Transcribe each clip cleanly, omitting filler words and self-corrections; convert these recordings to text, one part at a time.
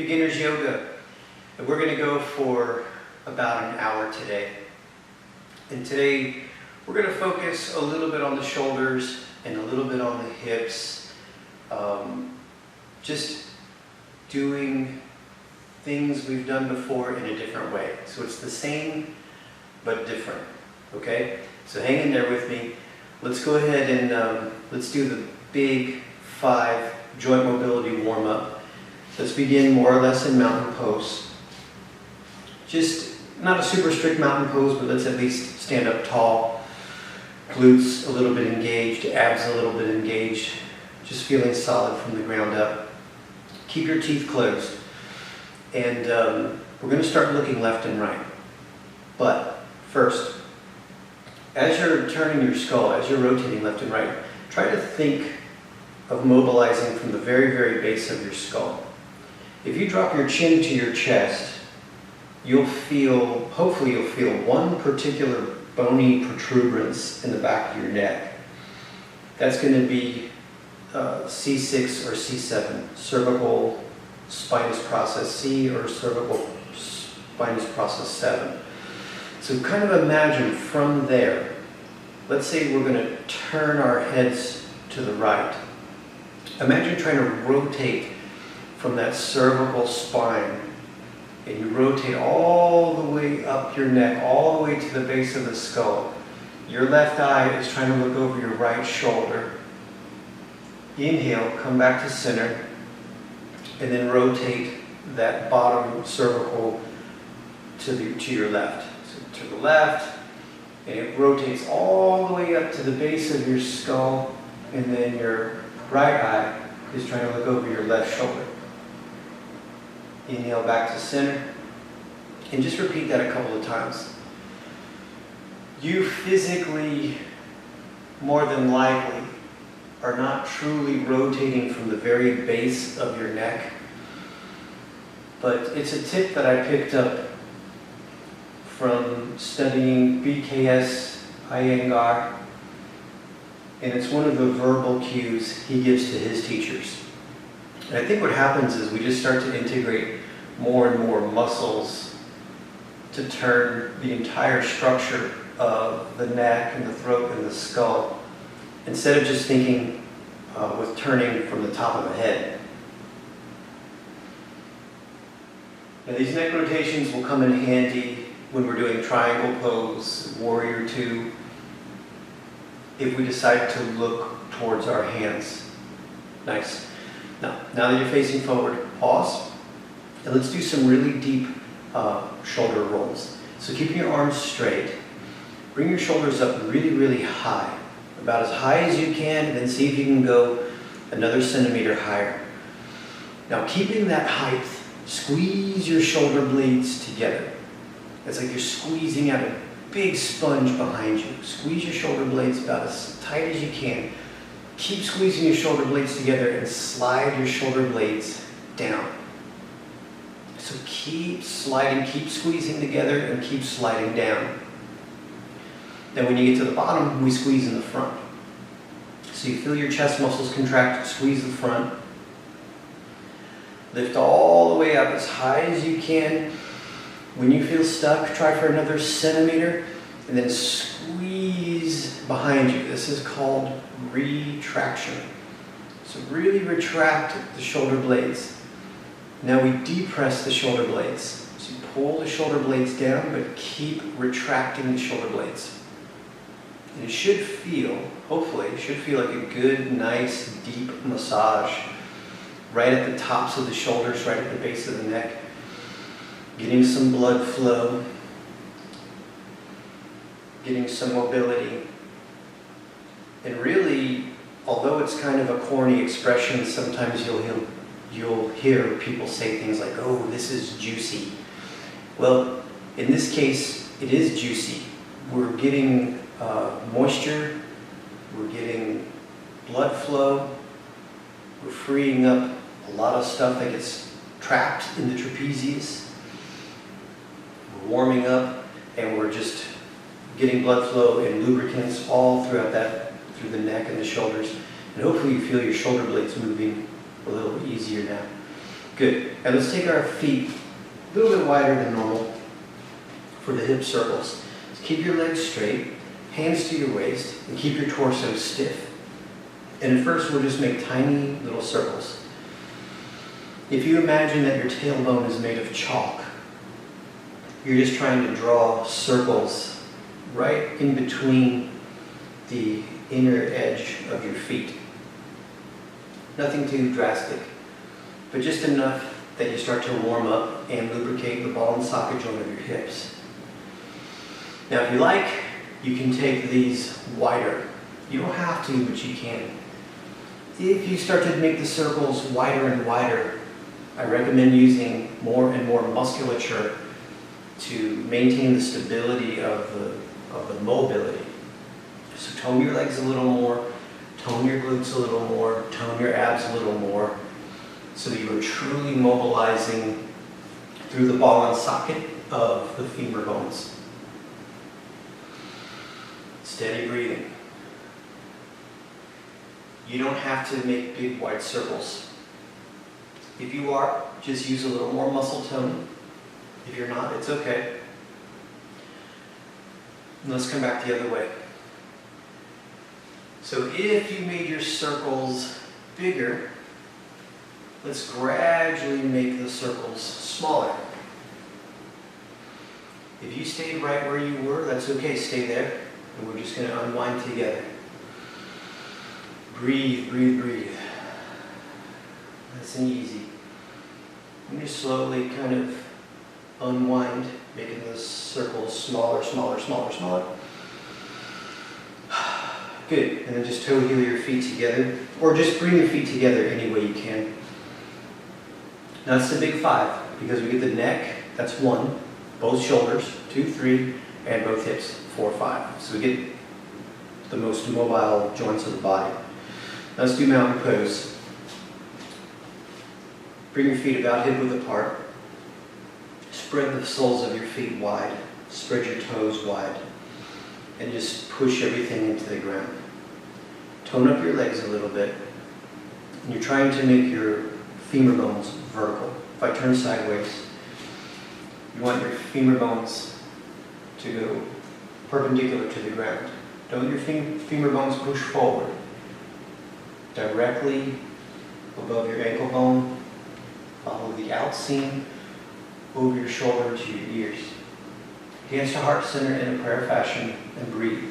beginner's yoga. And we're going to go for about an hour today. And today we're going to focus a little bit on the shoulders and a little bit on the hips. Just doing things we've done before in a different way. So it's the same but different. Okay? So hang in there with me. Let's go ahead and let's do the big 5 joint mobility warm-up. Let's begin more or less in mountain pose. Just not a super strict mountain pose, but let's at least stand up tall. Glutes a little bit engaged, abs a little bit engaged. Just feeling solid from the ground up. Keep your teeth closed. And we're going to start looking left and right. But first, as you're turning your skull, as you're rotating left and right, try to think of mobilizing from the very, very base of your skull. If you drop your chin to your chest, hopefully you'll feel one particular bony protuberance in the back of your neck. That's going to be C6 or C7, cervical spinous process C or cervical spinous process 7. So kind of imagine from there, let's say we're going to turn our heads to the right. Imagine trying to rotate from that cervical spine, and you rotate all the way up your neck, all the way to the base of the skull. Your left eye is trying to look over your right shoulder. Inhale, come back to center, and then rotate that bottom cervical to your left. So to the left, and it rotates all the way up to the base of your skull, and then your right eye is trying to look over your left shoulder. Inhale back to center, and just repeat that a couple of times. You physically, more than likely, are not truly rotating from the very base of your neck, but it's a tip that I picked up from studying BKS Iyengar, and it's one of the verbal cues he gives to his teachers. And I think what happens is we just start to integrate more and more muscles to turn the entire structure of the neck and the throat and the skull, instead of just thinking with turning from the top of the head. Now these neck rotations will come in handy when we're doing triangle pose, warrior 2, if we decide to look towards our hands. Nice. Now that you're facing forward, pause, and let's do some really deep shoulder rolls. So keeping your arms straight, bring your shoulders up really, really high, about as high as you can, and then see if you can go another centimeter higher. Now keeping that height, squeeze your shoulder blades together. It's like you're squeezing out a big sponge behind you. Squeeze your shoulder blades about as tight as you can. Keep squeezing your shoulder blades together and slide your shoulder blades down. So keep sliding, keep squeezing together, and keep sliding down. Then when you get to the bottom, we squeeze in the front. So you feel your chest muscles contract, squeeze the front. Lift all the way up as high as you can. When you feel stuck, try for another centimeter, and then squeeze behind you. This is called retraction. So really retract the shoulder blades. Now we depress the shoulder blades. So you pull the shoulder blades down, but keep retracting the shoulder blades. And it should feel, hopefully, it should feel like a good, nice, deep massage right at the tops of the shoulders, right at the base of the neck. Getting some blood flow, getting some mobility. And really, although it's kind of a corny expression, sometimes you'll hear people say things like, oh, this is juicy. Well, in this case, it is juicy. We're getting moisture, we're getting blood flow, we're freeing up a lot of stuff that gets trapped in the trapezius. We're warming up, and we're just getting blood flow and lubricants all throughout through the neck and the shoulders. And hopefully you feel your shoulder blades moving a little easier now. Good. Now let's take our feet a little bit wider than normal for the hip circles. So keep your legs straight, hands to your waist, and keep your torso stiff. And at first we'll just make tiny little circles. If you imagine that your tailbone is made of chalk, you're just trying to draw circles right in between the inner edge of your feet. Nothing too drastic, but just enough that you start to warm up and lubricate the ball and socket joint of your hips. Now if you like, you can take these wider. You don't have to, but you can. If you start to make the circles wider and wider, I recommend using more and more musculature to maintain the stability of the mobility. So tone your legs a little more, tone your glutes a little more, tone your abs a little more, so that you are truly mobilizing through the ball and socket of the femur bones. Steady breathing. You don't have to make big wide circles. If you are, just use a little more muscle tone. If you're not, it's okay. And let's come back the other way. So if you made your circles bigger, let's gradually make the circles smaller. If you stayed right where you were, that's okay, stay there. And we're just going to unwind together. Breathe, breathe, breathe. Nice and easy. And just slowly kind of unwind, making the circles smaller, smaller, smaller, smaller. Good. And then just toe heel your feet together, or just bring your feet together any way you can. Now that's the big 5, because we get the neck, that's 1, both shoulders, 2, 3, and both hips, 4, 5. So we get the most mobile joints of the body. Now let's do mountain pose. Bring your feet about hip width apart. Spread the soles of your feet wide. Spread your toes wide. And just push everything into the ground. Tone up your legs a little bit. And you're trying to make your femur bones vertical. If I turn sideways, you want your femur bones to go perpendicular to the ground. Don't your femur bones push forward. Directly above your ankle bone, follow the outseam over your shoulder to your ears. Hands to heart center in a prayer fashion, and breathe.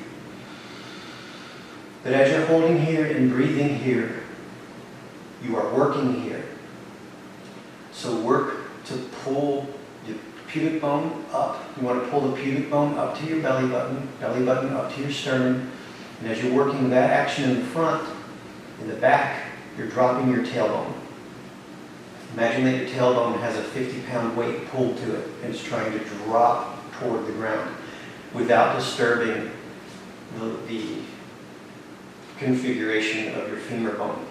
But as you're holding here and breathing here, you are working here. So work to pull the pubic bone up. You want to pull the pubic bone up to your belly button up to your sternum. And as you're working that action in the front, in the back, you're dropping your tailbone. Imagine that your tailbone has a 50-pound weight pulled to it, and it's trying to drop toward the ground without disturbing the configuration of your femur bone.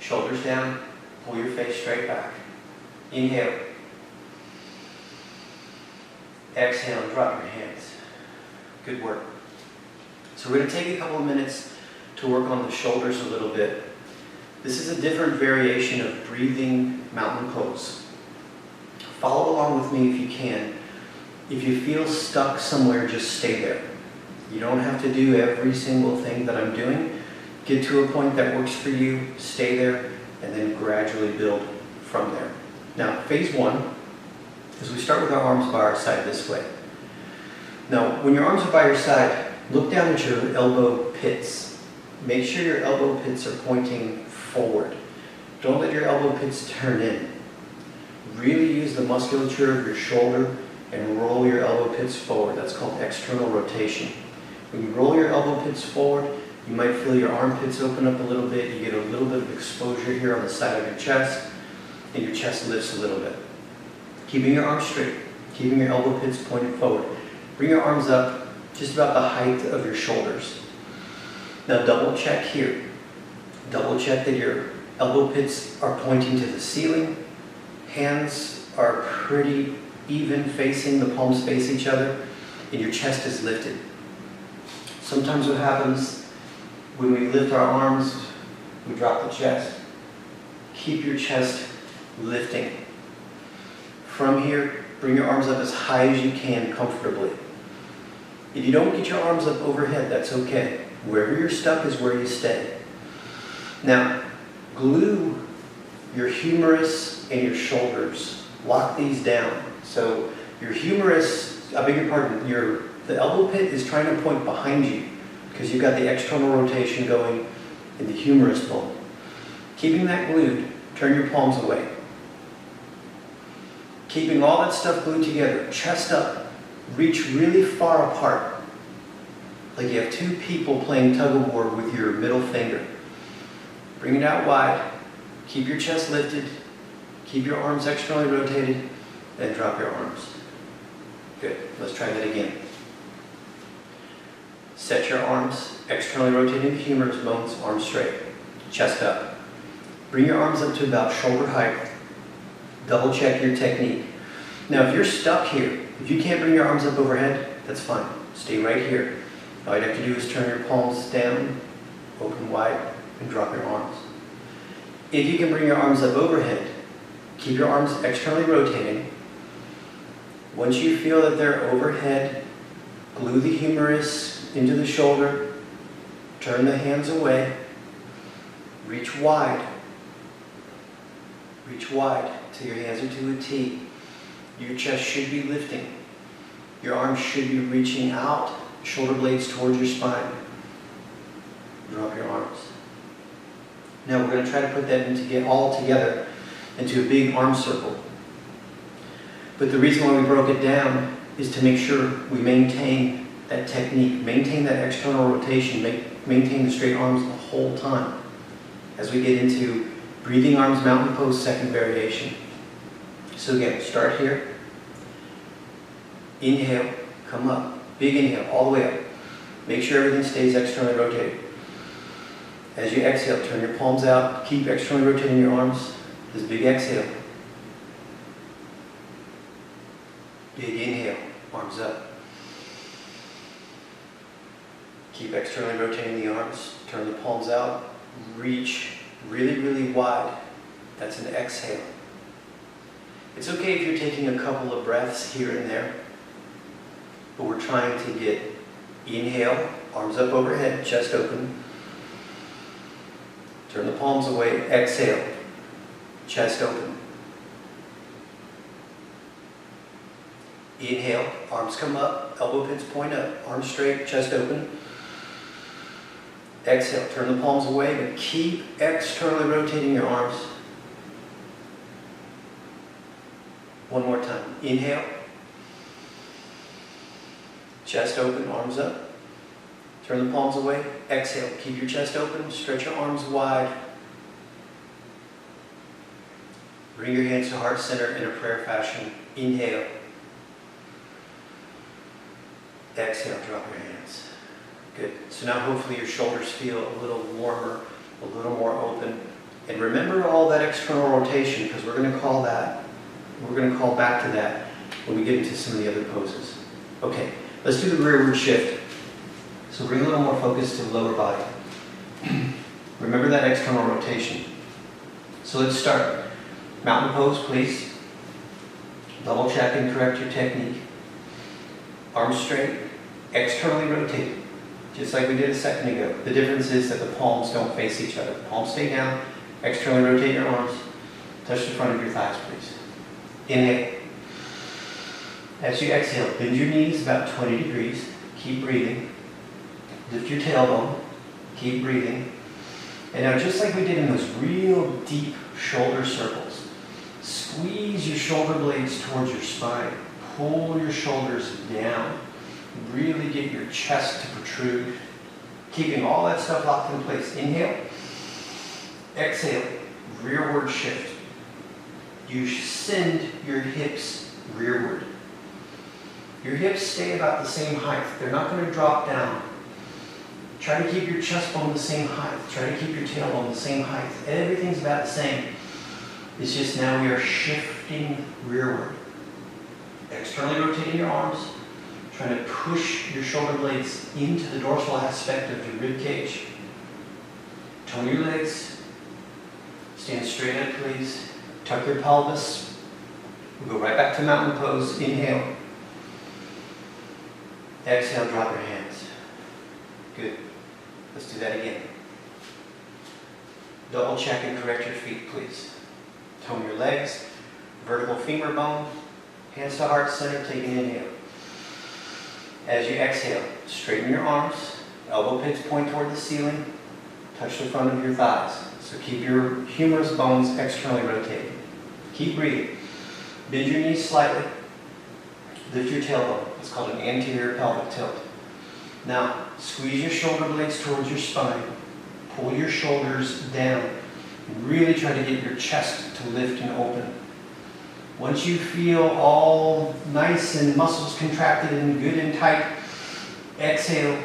Shoulders down, pull your face straight back. Inhale. Exhale, and drop your hands. Good work. So we're going to take a couple of minutes to work on the shoulders a little bit. This is a different variation of breathing mountain pose. Follow along with me if you can. If you feel stuck somewhere, just stay there. You don't have to do every single thing that I'm doing. Get to a point that works for you, stay there, and then gradually build from there. Now, phase 1 is we start with our arms by our side this way. Now, when your arms are by your side, look down at your elbow pits. Make sure your elbow pits are pointing forward. Don't let your elbow pits turn in. Really use the musculature of your shoulder and roll your elbow pits forward. That's called external rotation. When you roll your elbow pits forward, you might feel your armpits open up a little bit. You get a little bit of exposure here on the side of your chest, and your chest lifts a little bit. Keeping your arms straight, keeping your elbow pits pointed forward. Bring your arms up just about the height of your shoulders. Now double check here. Double check that your elbow pits are pointing to the ceiling. Hands are pretty even facing, the palms face each other, and your chest is lifted. Sometimes what happens when we lift our arms, we drop the chest. keep your chest lifting. From here, bring your arms up as high as you can comfortably. If you don't get your arms up overhead, that's okay. Wherever you're stuck is where you stay. Now, glue your humerus and your shoulders. Lock these down. So your humerus, I beg your pardon, the elbow pit is trying to point behind you because you've got the external rotation going in the humerus bone. Keeping that glued, turn your palms away. Keeping all that stuff glued together, chest up, reach really far apart. Like you have two people playing tug of war with your middle finger. Bring it out wide. Keep your chest lifted. Keep your arms externally rotated. Then drop your arms. Good. Let's try that again. Set your arms externally rotating the humerus bones, arms straight. Chest up. Bring your arms up to about shoulder height. Double check your technique. Now if you're stuck here, if you can't bring your arms up overhead, that's fine. Stay right here. All you have to do is turn your palms down, open wide, and drop your arms. If you can bring your arms up overhead, keep your arms externally rotating. Once you feel that they're overhead, glue the humerus into the shoulder, turn the hands away, reach wide. Reach wide till your hands are to a T. Your chest should be lifting. Your arms should be reaching out, shoulder blades towards your spine. Drop your arms. Now we're going to try to put that all together into a big arm circle. But the reason why we broke it down is to make sure we maintain that technique, maintain that external rotation, maintain the straight arms the whole time as we get into breathing arms, mountain pose, second variation. So again, start here. Inhale, come up. Big inhale, all the way up. Make sure everything stays externally rotated. As you exhale, turn your palms out. Keep externally rotating your arms. This big exhale. Big inhale, arms up. Keep externally rotating the arms. Turn the palms out. Reach really, really wide. That's an exhale. It's okay if you're taking a couple of breaths here and there, but we're trying to get inhale, arms up overhead, chest open. Turn the palms away, exhale, chest open. Inhale, arms come up, elbow pits point up, arms straight, chest open. Exhale, turn the palms away, but keep externally rotating your arms. One more time. Inhale. Chest open, arms up. Turn the palms away. Exhale, keep your chest open, stretch your arms wide. Bring your hands to heart center in a prayer fashion. Inhale. Exhale, drop your hands. Good. So now hopefully your shoulders feel a little warmer, a little more open. And remember all that external rotation, because we're going to call back to that when we get into some of the other poses. Okay, let's do the rearward shift. So bring a little more focus to the lower body. Remember that external rotation. So let's start. Mountain pose, please. Double check and correct your technique. Arms straight, externally rotated, just like we did a second ago. The difference is that the palms don't face each other. Palms stay down, externally rotate your arms. Touch the front of your thighs, please. Inhale. As you exhale, bend your knees about 20 degrees. Keep breathing. Lift your tailbone. Keep breathing. And now, just like we did in those real deep shoulder circles, squeeze your shoulder blades towards your spine. Pull your shoulders down. Really get your chest to protrude. Keeping all that stuff locked in place. Inhale. Exhale. Rearward shift. You send your hips rearward. Your hips stay about the same height. They're not going to drop down. Try to keep your chest bone the same height. Try to keep your tailbone the same height. Everything's about the same. It's just now we are shifting rearward. Externally rotating your arms. Trying to push your shoulder blades into the dorsal aspect of your rib cage. Tone your legs. Stand straight up, please. Tuck your pelvis. We'll go right back to mountain pose. Inhale. Exhale, drop your hands. Good. Let's do that again. Double check and correct your feet, please. Tone your legs. Vertical femur bone. Hands to heart center. Take an inhale. As you exhale, straighten your arms. Elbow pits point toward the ceiling. Touch the front of your thighs. So keep your humerus bones externally rotated. Keep breathing. Bend your knees slightly. Lift your tailbone. It's called an anterior pelvic tilt. Now, squeeze your shoulder blades towards your spine. Pull your shoulders down. And really try to get your chest to lift and open. Once you feel all nice and muscles contracted and good and tight, exhale.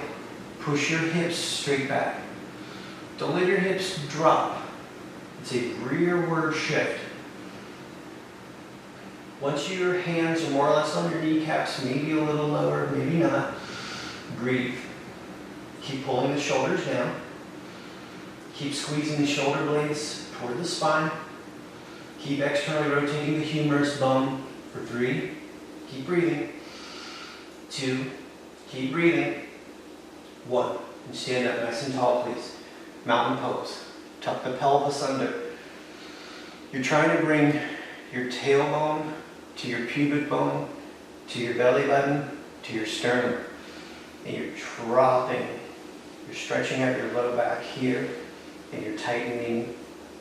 Push your hips straight back. Don't let your hips drop. It's a rearward shift. Once your hands are more or less on your kneecaps, maybe a little lower, maybe not, breathe. Keep pulling the shoulders down. Keep squeezing the shoulder blades toward the spine. Keep externally rotating the humerus bone for 3. Keep breathing. 2. Keep breathing. 1. And stand up nice and tall, please. Mountain pose. Tuck the pelvis under. You're trying to bring your tailbone to your pubic bone, to your belly button, to your sternum. And you're dropping. You're stretching out your low back here, and you're tightening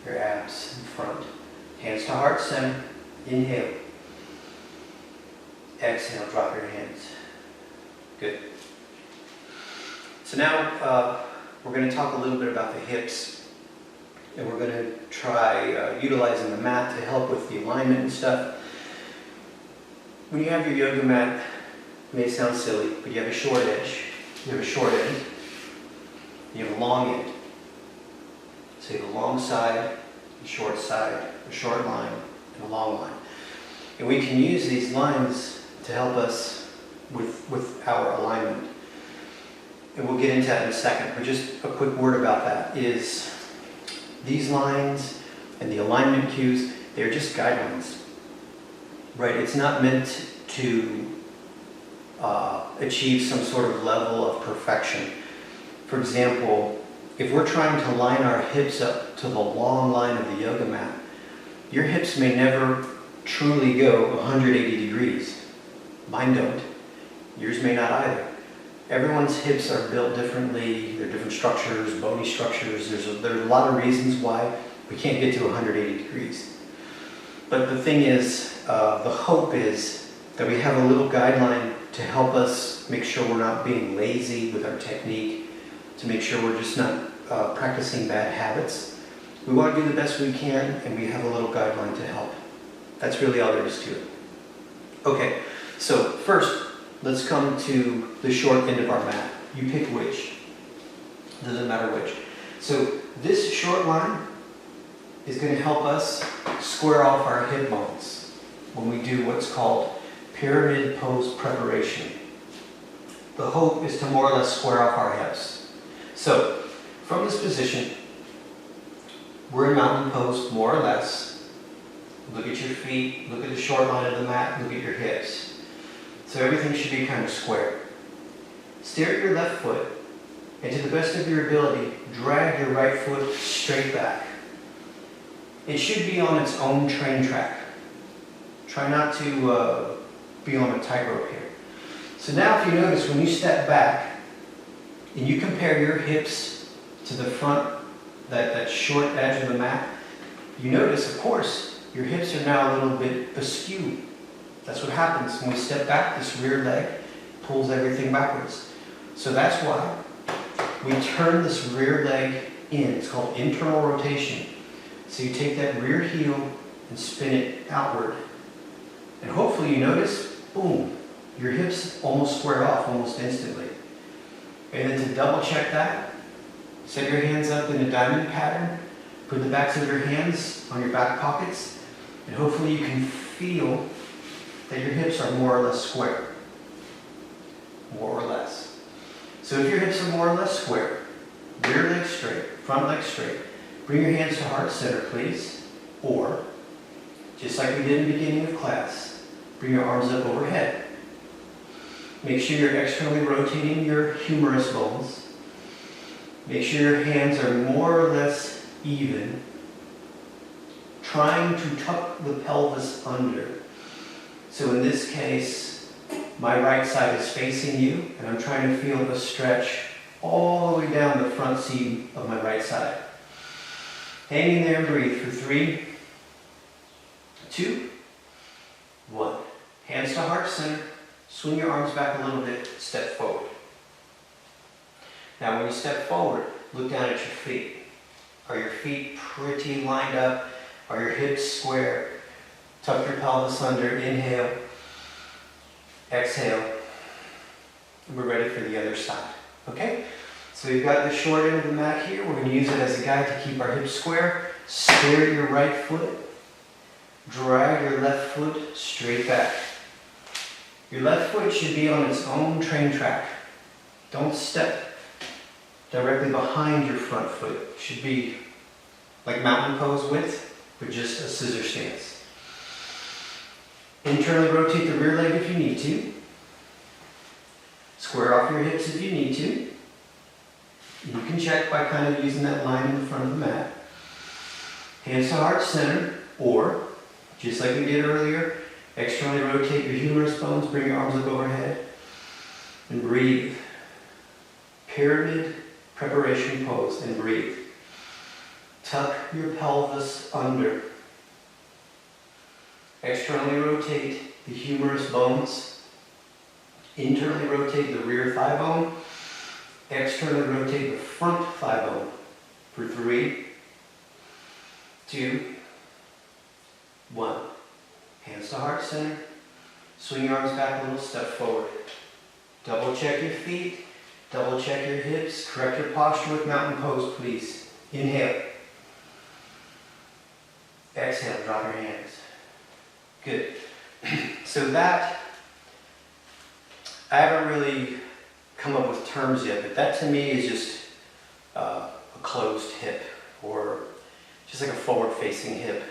your abs in front. Hands to heart center. Inhale. Exhale, drop your hands. Good. So now we're going to talk a little bit about the hips, and we're going to try utilizing the mat to help with the alignment and stuff. When you have your yoga mat, it may sound silly, but you have a short edge. You have a short end. You have a long end. So you have a long side, a short line, and a long line. And we can use these lines to help us with our alignment. And we'll get into that in a second, but just a quick word about that is these lines and the alignment cues, they're just guidelines, right? It's not meant to achieve some sort of level of perfection. For example, if we're trying to line our hips up to the long line of the yoga mat, your hips may never truly go 180 degrees. Mine don't. Yours may not either. Everyone's hips are built differently. They're different structures, bony structures. There's a lot of reasons why we can't get to 180 degrees. But the thing is, the hope is that we have a little guideline to help us make sure we're not being lazy with our technique, to make sure we're just not practicing bad habits. We want to do the best we can, and we have a little guideline to help. That's really all there is to it. Okay, so first, let's come to the short end of our mat. You pick which. Doesn't matter which. So this short line is going to help us square off our hip bones when we do what's called pyramid pose preparation. The hope is to more or less square off our hips. So from this position, we're in mountain pose more or less. Look at your feet, look at the short line of the mat, look at your hips. So everything should be kind of square. Stare at your left foot, and to the best of your ability, drag your right foot straight back. It should be on its own train track. Try not to be on a tightrope here. So now if you notice, when you step back, and you compare your hips to the front, that short edge of the mat, you notice, of course, your hips are now a little bit askew. That's what happens when we step back. This rear leg pulls everything backwards. So that's why we turn this rear leg in. It's called internal rotation. So you take that rear heel and spin it outward. And hopefully you notice, boom, your hips almost square off almost instantly. And then to double check that, set your hands up in a diamond pattern. Put the backs of your hands on your back pockets. And hopefully you can feel that your hips are more or less square. More or less. So if your hips are more or less square, rear leg straight, front leg straight, bring your hands to heart center, please. Or, just like we did in the beginning of class, bring your arms up overhead. Make sure you're externally rotating your humerus bones. Make sure your hands are more or less even. Trying to tuck the pelvis under. So in this case, my right side is facing you, and I'm trying to feel the stretch all the way down the front seam of my right side. Hang in there and breathe for 3, 2, 1. Hands to heart center. Swing your arms back a little bit. Step forward. Now when you step forward, look down at your feet. Are your feet pretty lined up? Are your hips square? Tuck your pelvis under. Inhale. Exhale. We're ready for the other side. Okay? So we've got the short end of the mat here. We're going to use it as a guide to keep our hips square. Stare at your right foot. Drag your left foot straight back. Your left foot should be on its own train track. Don't step directly behind your front foot. It should be like mountain pose width, but just a scissor stance. Internally rotate the rear leg if you need to. Square off your hips if you need to. You can check by kind of using that line in the front of the mat. Hands to heart center, or just like we did earlier, externally rotate your humerus bones, bring your arms up overhead, and breathe. Pyramid preparation pose, and breathe. Tuck your pelvis under. Externally rotate the humerus bones. Internally rotate the rear thigh bone. Externally rotate the front thigh bone for 3, 2, 1. Hands to heart center. Swing your arms back a little, step forward. Double check your feet. Double check your hips. Correct your posture with mountain pose, please. Inhale. Exhale, drop your hands. Good. So that, I haven't really come up with terms yet, but that to me is just a closed hip, or just like a forward-facing hip.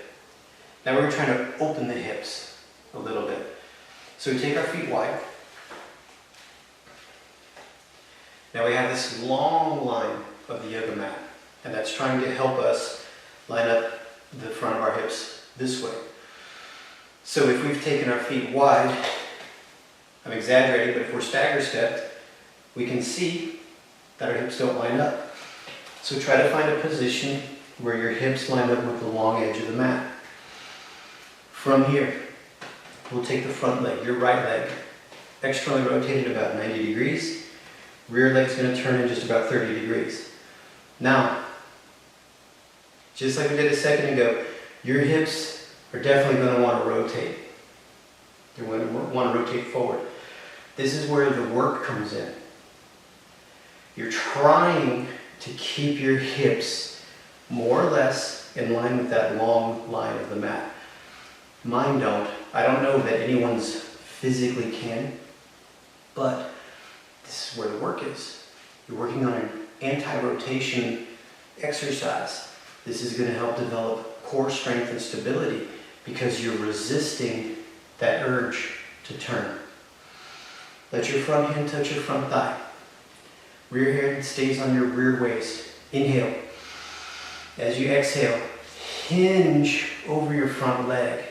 Now we're trying to open the hips a little bit. So we take our feet wide. Now we have this long line of the yoga mat, and that's trying to help us line up the front of our hips this way. So if we've taken our feet wide, I'm exaggerating, but if we're stagger stepped, we can see that our hips don't line up. So try to find a position where your hips line up with the long edge of the mat. From here, we'll take the front leg, your right leg, externally rotated about 90 degrees. Rear leg's going to turn in just about 30 degrees. Now, just like we did a second ago, your hips are definitely going to want to rotate. They're going to want to rotate forward. This is where the work comes in. You're trying to keep your hips more or less in line with that long line of the mat. Mine don't. I don't know that anyone's physically can, but this is where the work is. You're working on an anti-rotation exercise. This is going to help develop core strength and stability because you're resisting that urge to turn. Let your front hand touch your front thigh. Rear hand stays on your rear waist. Inhale. As you exhale, hinge over your front leg.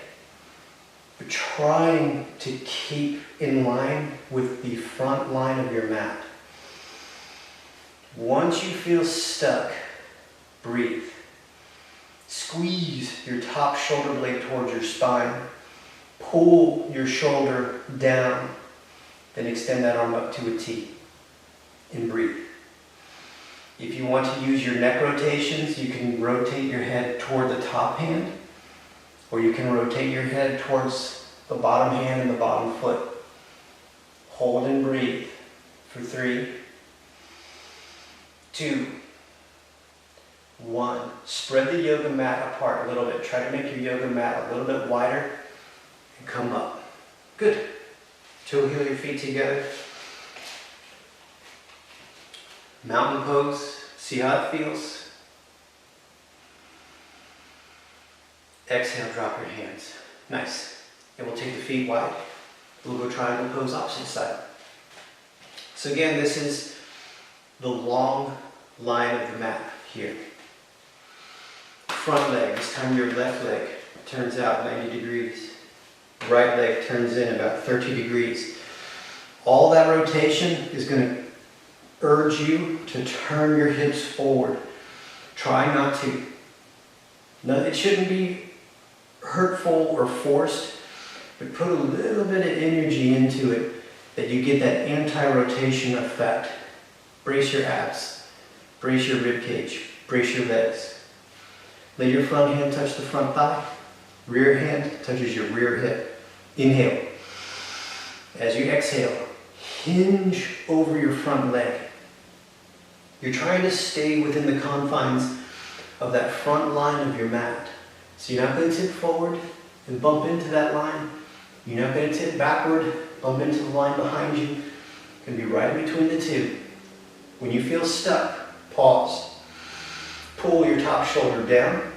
You're trying to keep in line with the front line of your mat. Once you feel stuck, breathe. Squeeze your top shoulder blade towards your spine. Pull your shoulder down. Then extend that arm up to a T. And breathe. If you want to use your neck rotations, you can rotate your head toward the top hand, or you can rotate your head towards the bottom hand and the bottom foot. Hold and breathe for 3, 2, 1. Spread the yoga mat apart a little bit. Try to make your yoga mat a little bit wider and come up. Good. Toe heel your feet together. Mountain pose. See how it feels. Exhale, drop your hands. Nice. And we'll take the feet wide. We'll go triangle pose opposite side. So again, this is the long line of the mat here. Front leg, this time your left leg turns out 90 degrees. Right leg turns in about 30 degrees. All that rotation is going to urge you to turn your hips forward. Try not to. No, it shouldn't be hurtful or forced, but put a little bit of energy into it that you get that anti-rotation effect. Brace your abs, brace your rib cage, brace your legs. Let your front hand touch the front thigh. Rear hand touches your rear hip. Inhale. As you exhale, hinge over your front leg. You're trying to stay within the confines of that front line of your mat. So you're not going to tip forward and bump into that line. You're not going to tip backward, bump into the line behind you. You're going to be right in between the two. When you feel stuck, pause. Pull your top shoulder down.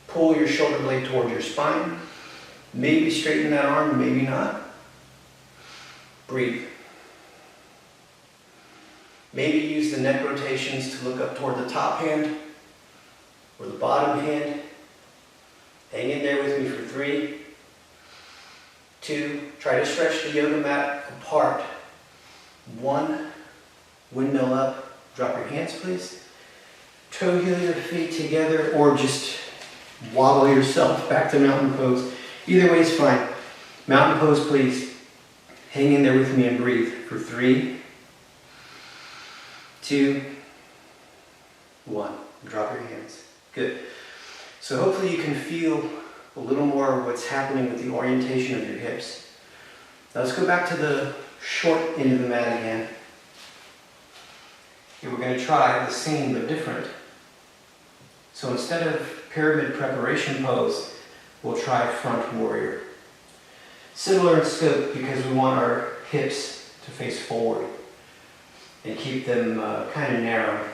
Pull your shoulder blade towards your spine. Maybe straighten that arm, maybe not. Breathe. Maybe use the neck rotations to look up toward the top hand or the bottom hand. Hang in there with me for 3, 2, try to stretch the yoga mat apart. 1, windmill up, drop your hands please. Toe heel your feet together or just wobble yourself back to mountain pose. Either way is fine. Mountain pose please. Hang in there with me and breathe for 3, 2, 1. Drop your hands. Good. So hopefully you can feel a little more of what's happening with the orientation of your hips. Now let's go back to the short end of the mat again. And we're going to try the same but different. So instead of pyramid preparation pose, we'll try front warrior. Similar in scope because we want our hips to face forward and keep them kind of narrow.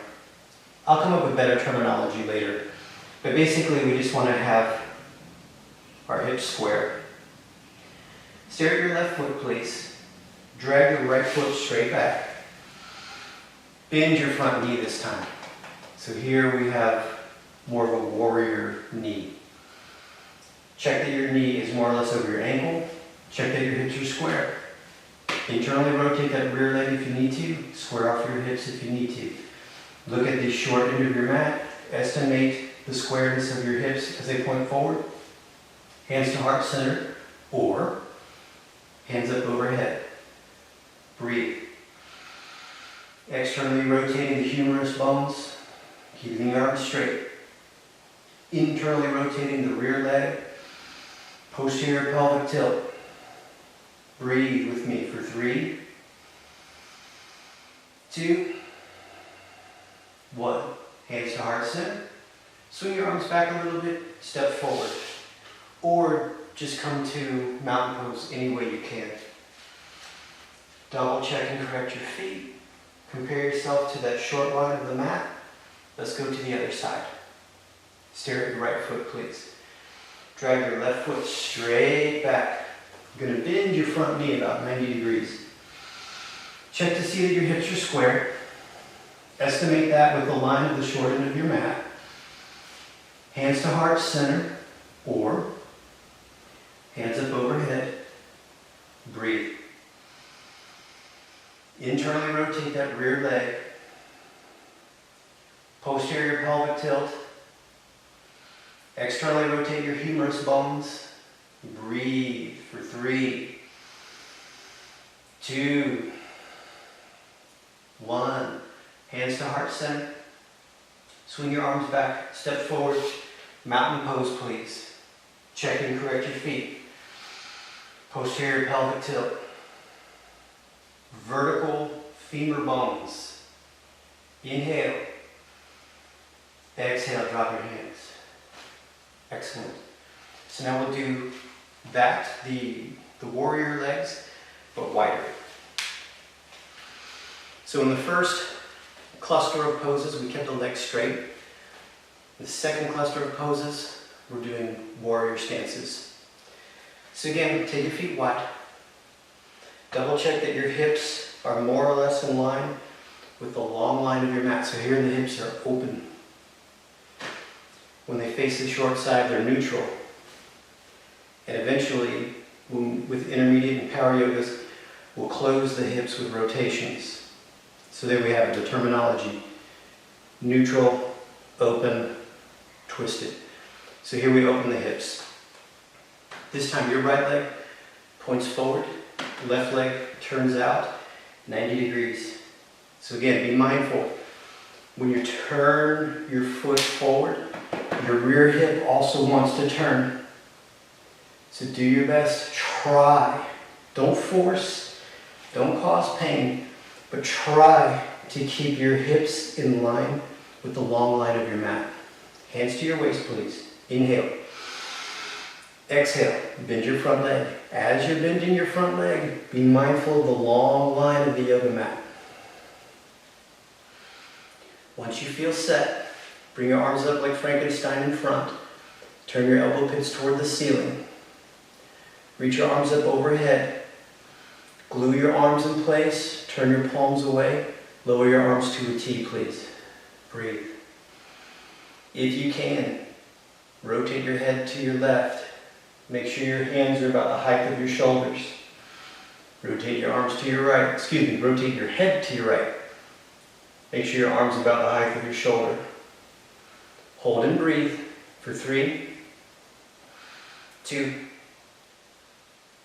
I'll come up with better terminology later. But basically we just want to have our hips square. Stare at your left foot please. Drag your right foot straight back. Bend your front knee this time. So here we have more of a warrior knee. Check that your knee is more or less over your ankle. Check that your hips are square. Internally rotate that rear leg if you need to. Square off your hips if you need to. Look at the short end of your mat. Estimate the squareness of your hips as they point forward. Hands to heart center or hands up overhead. Breathe. Externally rotating the humerus bones, keeping the arms straight. Internally rotating the rear leg, posterior pelvic tilt. Breathe with me for 3, 2, 1. Hands to heart center. Swing your arms back a little bit, step forward. Or just come to mountain pose any way you can. Double check and correct your feet. Compare yourself to that short line of the mat. Let's go to the other side. Stare at your right foot, please. Drag your left foot straight back. You're going to bend your front knee about 90 degrees. Check to see that your hips are square. Estimate that with the line of the short end of your mat. Hands to heart center or hands up overhead. Breathe. Internally rotate that rear leg. Posterior pelvic tilt. Externally rotate your humerus bones. Breathe for 3, 2, 1. Hands to heart center. Swing your arms back, step forward. Mountain pose please. Check and correct your feet. Posterior pelvic tilt. Vertical femur bones. Inhale. Exhale, drop your hands. Excellent. So now we'll do that, the warrior legs, but wider. So in the first cluster of poses, we kept the legs straight. The second cluster of poses, we're doing warrior stances. So again, take your feet wide. Double check that your hips are more or less in line with the long line of your mat. So here the hips are open. When they face the short side, they're neutral. And eventually, with intermediate and power yogas, we'll close the hips with rotations. So there we have the terminology. Neutral, open, twisted. So here we open the hips. This time your right leg points forward, left leg turns out 90 degrees. So again, be mindful. When you turn your foot forward, your rear hip also wants to turn. So do your best, try. Don't force, don't cause pain, but try to keep your hips in line with the long line of your mat. Hands to your waist, please. Inhale. Exhale, bend your front leg. As you're bending your front leg, be mindful of the long line of the yoga mat. Once you feel set, bring your arms up like Frankenstein in front. Turn your elbow pits toward the ceiling. Reach your arms up overhead. Glue your arms in place. Turn your palms away. Lower your arms to a T, please. Breathe. If you can, rotate your head to your left. Make sure your hands are about the height of your shoulders. Rotate your arms to your right. Rotate your head to your right. Make sure your arms are about the height of your shoulder. Hold and breathe for 3, 2,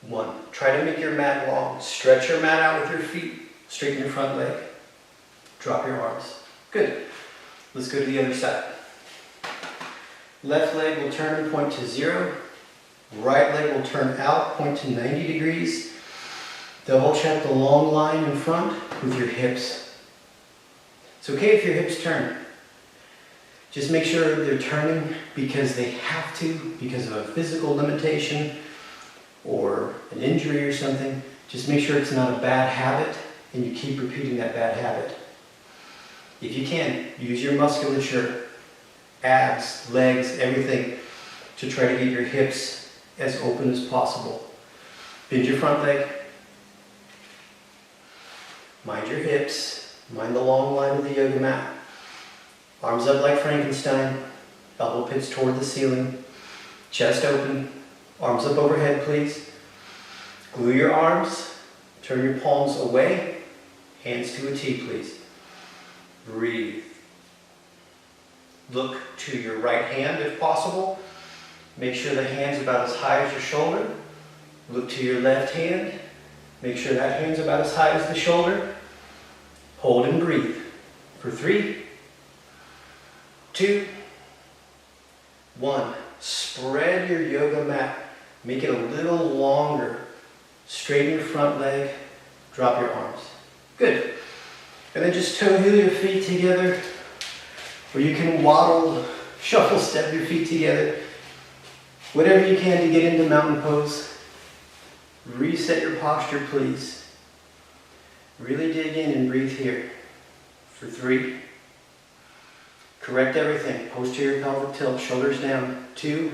1. Try to make your mat long. Stretch your mat out with your feet. Straighten your front leg. Drop your arms. Good. Let's go to the other side. Left leg will turn and point to 0. Right leg will turn out, point to 90 degrees. Double check the long line in front with your hips. It's okay if your hips turn. Just make sure they're turning because they have to, because of a physical limitation or an injury or something. Just make sure it's not a bad habit and you keep repeating that bad habit. If you can, use your musculature, abs, legs, everything to try to get your hips as open as possible. Bend your front leg. Mind your hips. Mind the long line of the yoga mat. Arms up like Frankenstein. Elbow pits toward the ceiling. Chest open. Arms up overhead, please. Glue your arms. Turn your palms away. Hands to a T, please. Breathe. Look to your right hand if possible. Make sure the hand's about as high as your shoulder. Look to your left hand. Make sure that hand's about as high as the shoulder. Hold and breathe for 3, 2, 1. Spread your yoga mat. Make it a little longer. Straighten your front leg. Drop your arms. Good. And then just toe heel your feet together. Or you can waddle, shuffle step your feet together. Whatever you can to get into mountain pose. Reset your posture, please. Really dig in and breathe here. For 3. Correct everything. Posterior pelvic tilt, shoulders down. 2,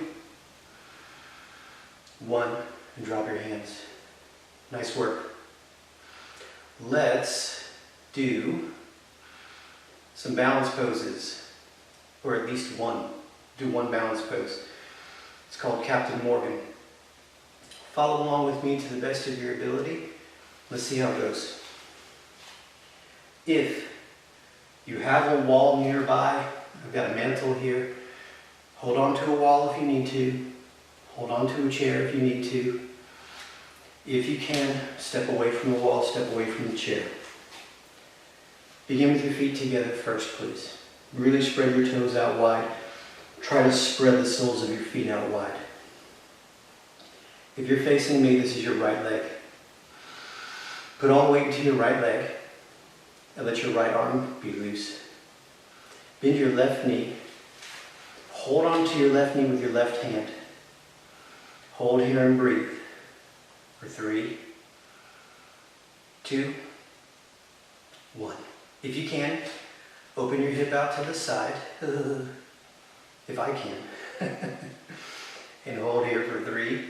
1, and drop your hands. Nice work. Let's do some balance poses, or at least one. Do one balance pose. It's called Captain Morgan. Follow along with me to the best of your ability. Let's see how it goes. If you have a wall nearby, I've got a mantle here. Hold on to a wall if you need to. Hold on to a chair if you need to. If you can, step away from the wall, step away from the chair. Begin with your feet together first, please. Really spread your toes out wide. Try to spread the soles of your feet out wide. If you're facing me, this is your right leg. Put all the weight into your right leg and let your right arm be loose. Bend your left knee. Hold on to your left knee with your left hand. Hold here and breathe. For 3, 2, 1. If you can, open your hip out to the side. If I can. and hold here for 3,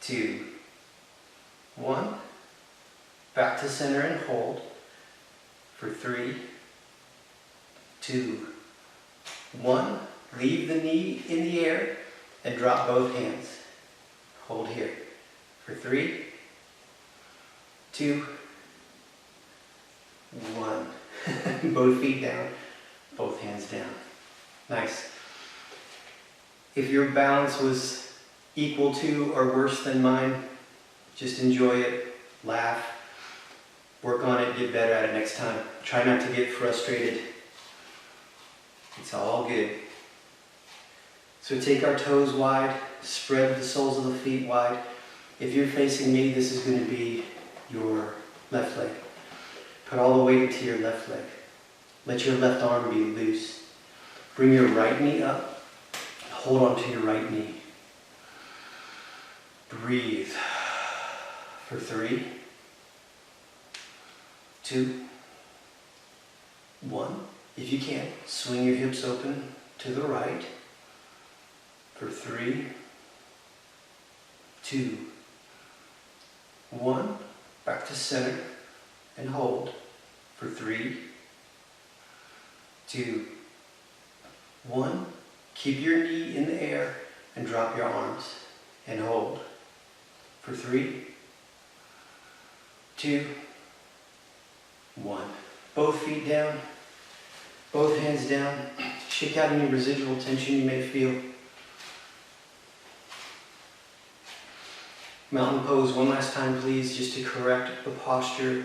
2, 1. Back to center and hold for 3, 2, 1. Leave the knee in the air and drop both hands. Hold here for 3, 2, 1. Both feet down, both hands down. Nice. If your balance was equal to or worse than mine, just enjoy it, laugh, work on it, get better at it next time. Try not to get frustrated. It's all good. So take our toes wide, spread the soles of the feet wide. If you're facing me, this is going to be your left leg. Put all the weight into your left leg. Let your left arm be loose. Bring your right knee up. Hold on to your right knee. Breathe for 3, 2, 1. If you can, swing your hips open to the right for 3, 2, 1. Back to center and hold for 3, 2, 1. Keep your knee in the air and drop your arms and hold for 3, 2, 1. Both feet down, both hands down. Shake out any residual tension you may feel. Mountain pose one last time, please, just to correct the posture.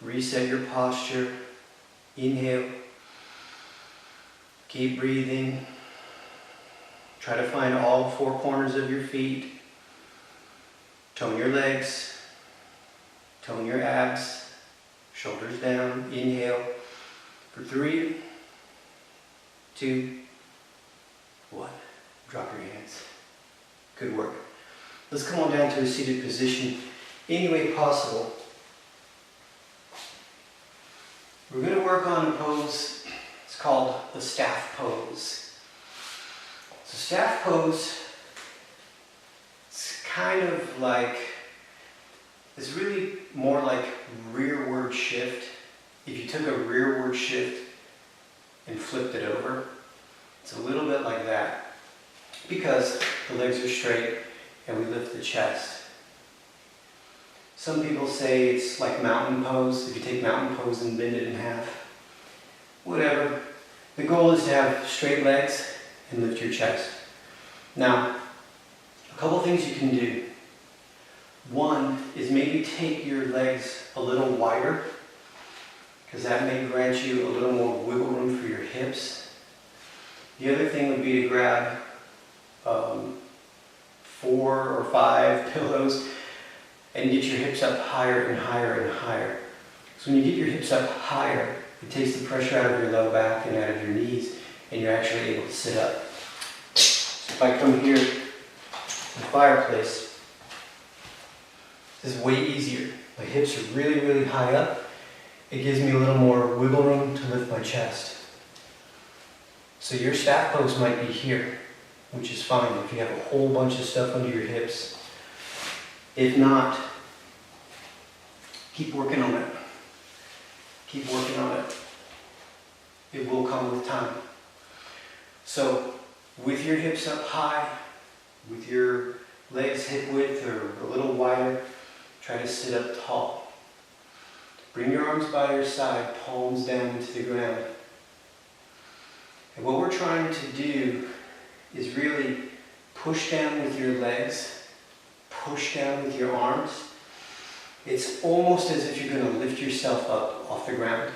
Reset your posture. Inhale. Keep breathing. Try to find all 4 corners of your feet. Tone your legs. Tone your abs. Shoulders down. Inhale for 3, 2, 1. Drop your hands. Good work. Let's come on down to a seated position any way possible. We're going to work on a pose. It's called the staff pose. So staff pose, it's kind of like, it's really more like rearward shift. If you took a rearward shift and flipped it over, it's a little bit like that because the legs are straight and we lift the chest. Some people say it's like mountain pose. If you take mountain pose and bend it in half, whatever. The goal is to have straight legs and lift your chest. Now, a couple things you can do. One is maybe take your legs a little wider, because that may grant you a little more wiggle room for your hips. The other thing would be to grab 4 or 5 pillows and get your hips up higher and higher and higher. So when you get your hips up higher, it takes the pressure out of your low back and out of your knees, and you're actually able to sit up. So if I come here to the fireplace, this is way easier. My hips are really, really high up. It gives me a little more wiggle room to lift my chest. So your staff pose might be here, which is fine if you have a whole bunch of stuff under your hips. If not, keep working on it. Keep working on it. It will come with time. So with your hips up high, with your legs hip width or a little wider, try to sit up tall. Bring your arms by your side, palms down into the ground. And what we're trying to do is really push down with your legs, push down with your arms. It's almost as if you're going to lift yourself up off the ground.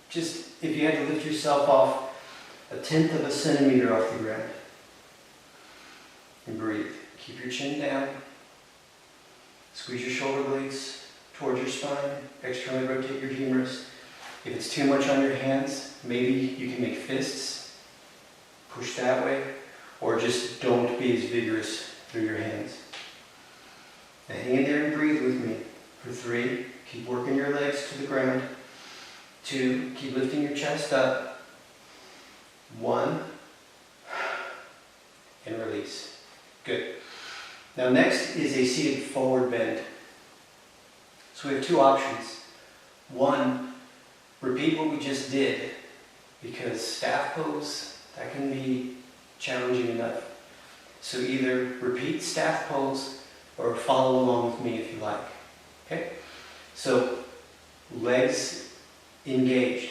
Just if you had to lift yourself off 1/10 of a centimeter off the ground. And breathe. Keep your chin down. Squeeze your shoulder blades towards your spine. Externally rotate your humerus. If it's too much on your hands, maybe you can make fists. Push that way. Or just don't be as vigorous through your hands. Now hang in there and breathe with me. For 3, keep working your legs to the ground. 2, keep lifting your chest up. 1, release. Good. Now next is a seated forward bend. So we have two options. One, repeat what we just did, because staff pose, that can be challenging enough. So either repeat staff pose or follow along with me if you like. Okay? So legs engaged,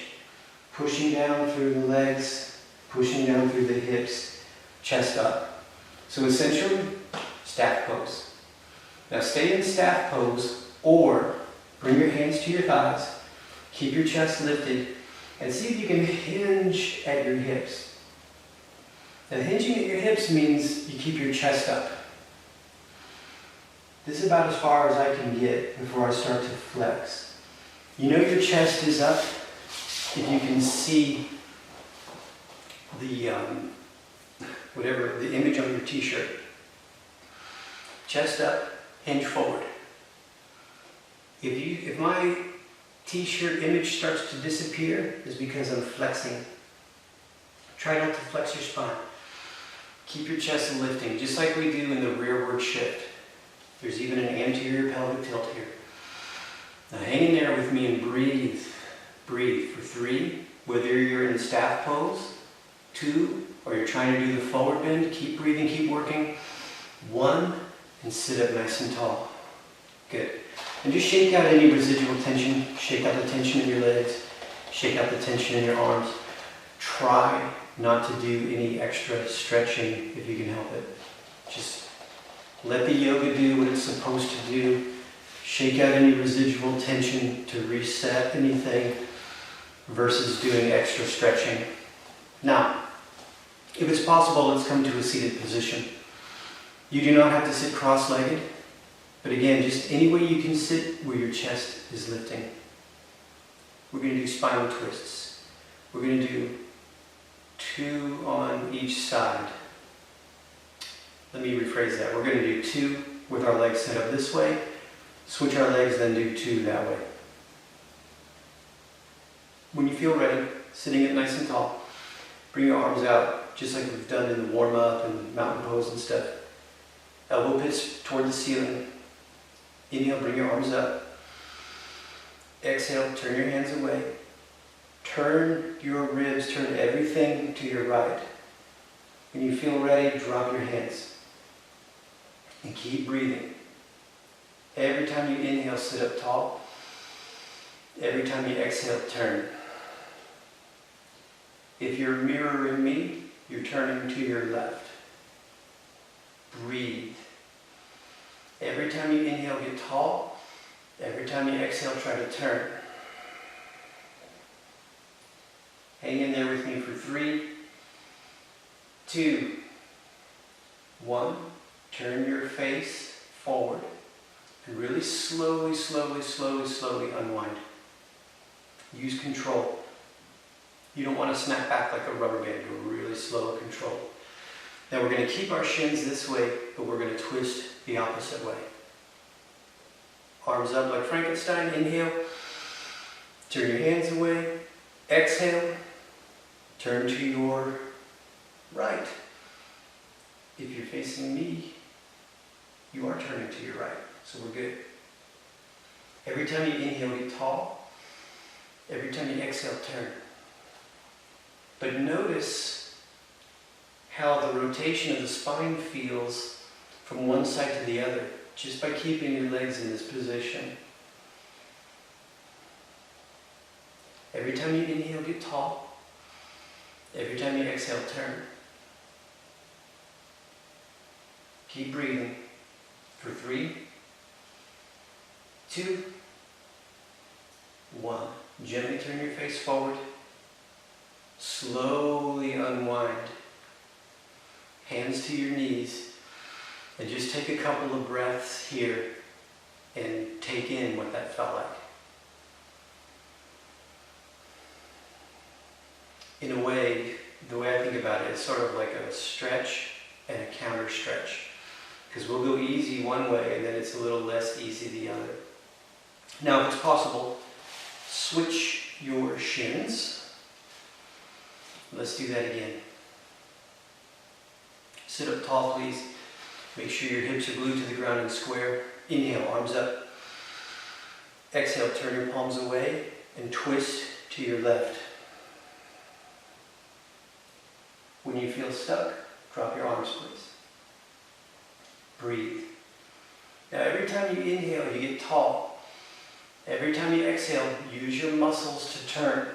pushing down through the legs, pushing down through the hips, chest up. So essentially, staff pose. Now stay in staff pose or bring your hands to your thighs, keep your chest lifted, and see if you can hinge at your hips. Now hinging at your hips means you keep your chest up. This is about as far as I can get before I start to flex. You know your chest is up if you can see the the image on your t-shirt. Chest up, hinge forward. If my t-shirt image starts to disappear, it's because I'm flexing. Try not to flex your spine. Keep your chest lifting, just like we do in the rearward shift. There's even an anterior pelvic tilt here. Now hang in there with me and breathe. Breathe for 3, whether you're in staff pose, 2, or you're trying to do the forward bend. Keep breathing, keep working. 1, and sit up nice and tall. Good. And just shake out any residual tension. Shake out the tension in your legs. Shake out the tension in your arms. Try not to do any extra stretching if you can help it. Just let the yoga do what it's supposed to do. Shake out any residual tension to reset anything versus doing extra stretching. Now, if it's possible, let's come to a seated position. You do not have to sit cross-legged, but again, just any way you can sit where your chest is lifting. We're going to do spinal twists. We're going to do 2 on each side. Let me rephrase that. We're going to do 2 with our legs set up this way, switch our legs, then do 2 that way. When you feel ready, sitting up nice and tall, bring your arms out, just like we've done in the warm-up and mountain pose and stuff. Elbow pits toward the ceiling. Inhale, bring your arms up. Exhale, turn your hands away. Turn your ribs, turn everything to your right. When you feel ready, drop your hands. And keep breathing. Every time you inhale, sit up tall. Every time you exhale, turn. If you're mirroring me, you're turning to your left. Breathe. Every time you inhale, get tall. Every time you exhale, try to turn. Hang in there with me for 3, 2, 1. Turn your face forward. And really slowly unwind. Use control. You don't want to snap back like a rubber band. You're really slow control. Now we're going to keep our shins this way, but we're going to twist the opposite way. Arms up like Frankenstein. Inhale. Turn your hands away. Exhale. Turn to your right. If you're facing me, you are turning to your right. So we're good. Every time you inhale, get tall. Every time you exhale, turn. But notice how the rotation of the spine feels from one side to the other, just by keeping your legs in this position. Every time you inhale, get tall. Every time you exhale, turn. Keep breathing for 3, 2, 1. Gently turn your face forward. Slowly unwind. Hands to your knees. And just take a couple of breaths here and take in what that felt like. In a way, the way I think about it, it's sort of like a stretch and a counter stretch. Because we'll go easy one way and then it's a little less easy the other. Now, if it's possible, switch your shins. Let's do that again. Sit up tall, please. Make sure your hips are glued to the ground and square. Inhale, arms up. Exhale, turn your palms away and twist to your left. When you feel stuck, drop your arms, please. Breathe. Now, every time you inhale, you get tall. Every time you exhale, use your muscles to turn.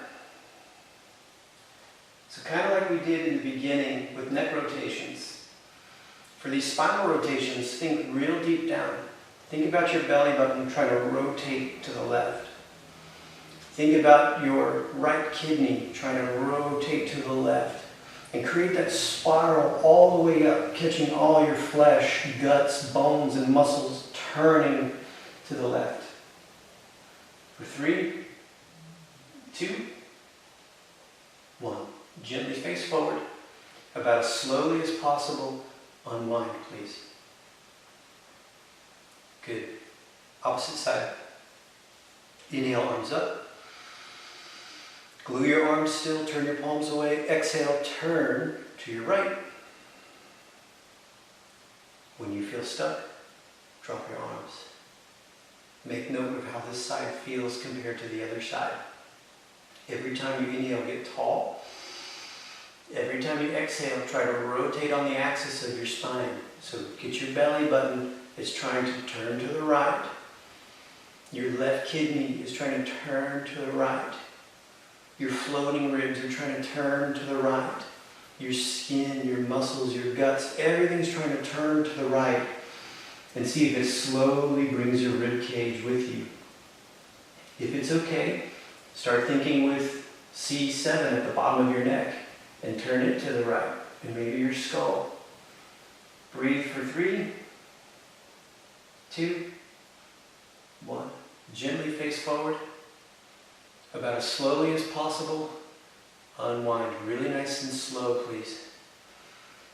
So kind of like we did in the beginning with neck rotations. For these spinal rotations, think real deep down. Think about your belly button trying to rotate to the left. Think about your right kidney trying to rotate to the left. And create that spiral all the way up, catching all your flesh, guts, bones, and muscles turning to the left. For 3, 2, 1. Gently face forward. About as slowly as possible, unwind, please. Good. Opposite side. Inhale, arms up. Glue your arms still, turn your palms away. Exhale, turn to your right. When you feel stuck, drop your arms. Make note of how this side feels compared to the other side. Every time you inhale, get tall. Every time you exhale, try to rotate on the axis of your spine. So get your belly button is trying to turn to the right. Your left kidney is trying to turn to the right. Your floating ribs are trying to turn to the right. Your skin, your muscles, your guts, everything's trying to turn to the right. And see if it slowly brings your rib cage with you. If it's okay, start thinking with C7 at the bottom of your neck and turn it to the right, and maybe your skull. Breathe for 3, 2, 1. Gently face forward. About as slowly as possible, unwind. Really nice and slow, please.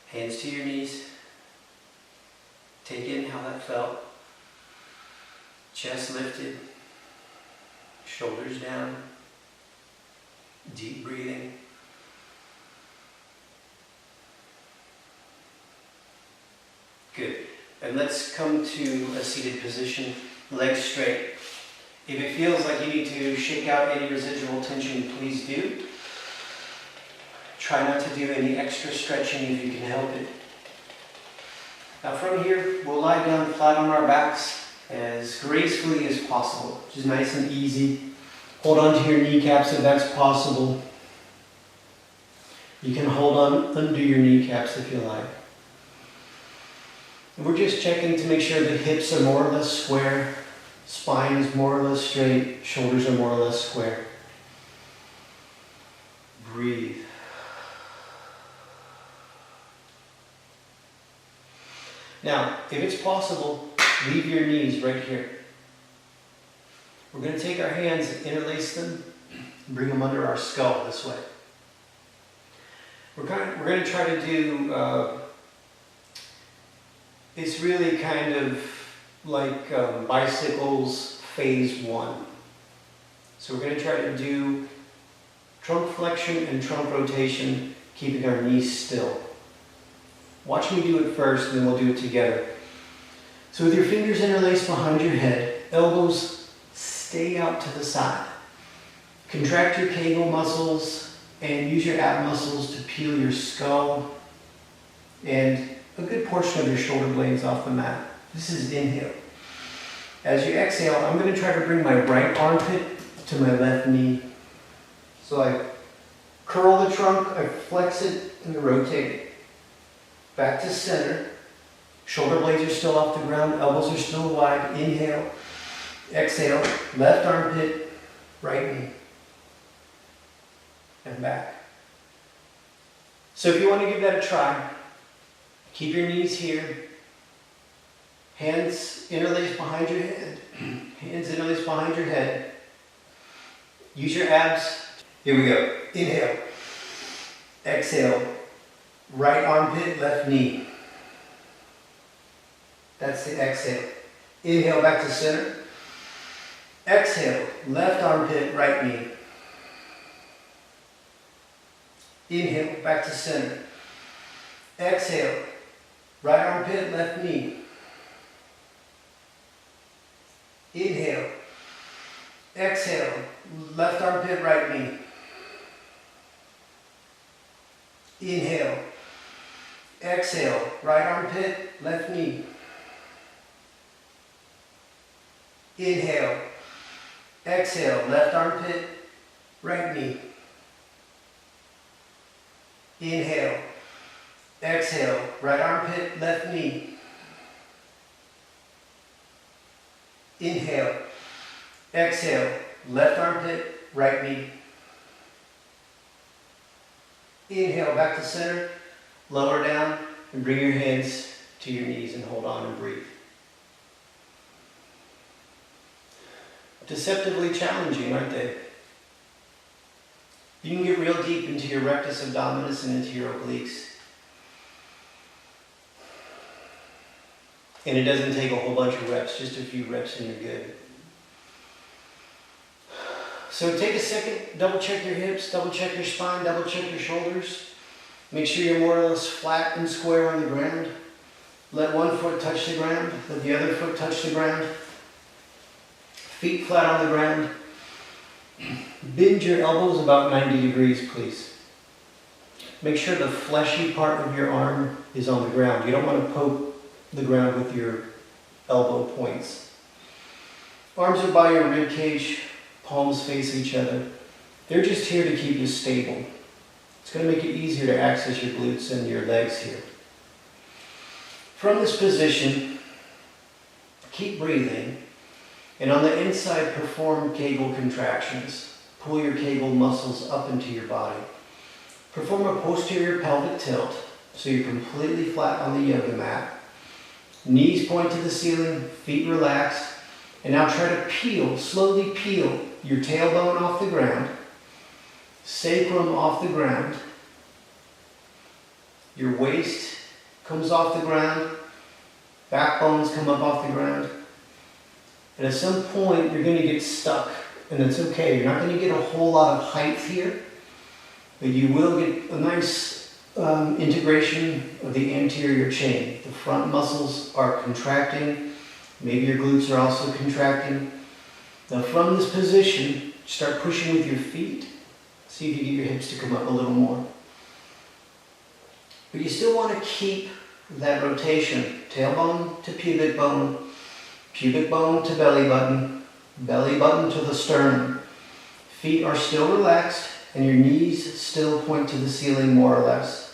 Hands to your knees. Take in how that felt. Chest lifted. Shoulders down. Deep breathing. Good. And let's come to a seated position, legs straight. If it feels like you need to shake out any residual tension, please do. Try not to do any extra stretching if you can help it. Now from here, we'll lie down flat on our backs as gracefully as possible, which is nice and easy. Hold on to your kneecaps if that's possible. You can hold on under your kneecaps if you like. And we're just checking to make sure the hips are more or less square. Spine is more or less straight, shoulders are more or less square. Breathe. Now, if it's possible, leave your knees right here. We're going to take our hands and interlace them, and bring them under our skull this way. We're going to try to do, it's really kind of like bicycles phase 1. So we're going to try to do trunk flexion and trunk rotation, keeping our knees still. Watch me do it first, and then we'll do it together. So with your fingers interlaced behind your head, elbows stay out to the side. Contract your Kegel muscles and use your ab muscles to peel your skull and a good portion of your shoulder blades off the mat. This is inhale. As you exhale, I'm going to try to bring my right armpit to my left knee. So I curl the trunk, I flex it, and I rotate it. Back to center. Shoulder blades are still off the ground, elbows are still wide. Inhale, exhale, left armpit, right knee. And back. So if you want to give that a try, keep your knees here. Hands interlaced behind your head. Hands interlaced behind your head. Use your abs. Here we go. Inhale. Exhale. Right armpit, left knee. That's the exhale. Inhale back to center. Exhale. Left armpit, right knee. Inhale back to center. Exhale. right armpit, left knee. Inhale. Exhale, left armpit, right knee. Inhale. Exhale, right armpit, left knee. Inhale. Exhale, left armpit, right knee. Inhale. Exhale, right armpit, left knee. Inhale. Exhale, left armpit, right knee. Inhale, back to center. Lower down and bring your hands to your knees and hold on and breathe. Deceptively challenging, aren't they? You can get real deep into your rectus abdominis and into your obliques. And it doesn't take a whole bunch of reps, just a few reps and you're good. So take a second, double check your hips, double check your spine, double check your shoulders. Make sure you're more or less flat and square on the ground. Let one foot touch the ground, let the other foot touch the ground. Feet flat on the ground. Bend your elbows about 90 degrees, please. Make sure the fleshy part of your arm is on the ground. You don't want to poke the ground with your elbow points. Arms are by your rib cage, palms face each other. They're just here to keep you stable. It's going to make it easier to access your glutes and your legs here. From this position, keep breathing, and on the inside perform Kegel contractions. Pull your Kegel muscles up into your body. Perform a posterior pelvic tilt so you're completely flat on the yoga mat. Knees point to the ceiling, feet relaxed, and now try to peel, slowly peel your tailbone off the ground, sacrum off the ground, your waist comes off the ground, backbones come up off the ground, and at some point you're going to get stuck, and that's okay. You're not going to get a whole lot of height here, but you will get a nice integration of the anterior chain. The front muscles are contracting. Maybe your glutes are also contracting. Now from this position, start pushing with your feet. See if you get your hips to come up a little more. But you still want to keep that rotation. Tailbone to pubic bone to belly button to the sternum. Feet are still relaxed and your knees still point to the ceiling more or less.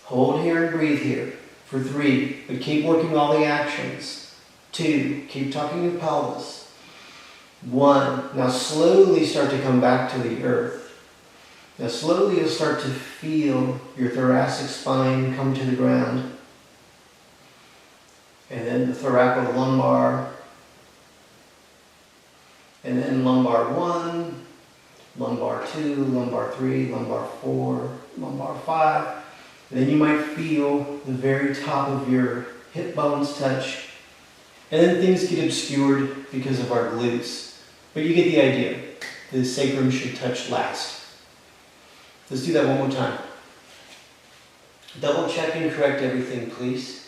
Hold here and breathe here for 3, but keep working all the actions. 2, keep tucking your pelvis. 1, now slowly start to come back to the earth. Now slowly you'll start to feel your thoracic spine come to the ground. And then the thoracolumbar. And then lumbar 1, lumbar 2, lumbar 3, lumbar 4, lumbar 5. And then you might feel the very top of your hip bones touch. And then things get obscured because of our glutes. But you get the idea. The sacrum should touch last. Let's do that one more time. Double check and correct everything, please.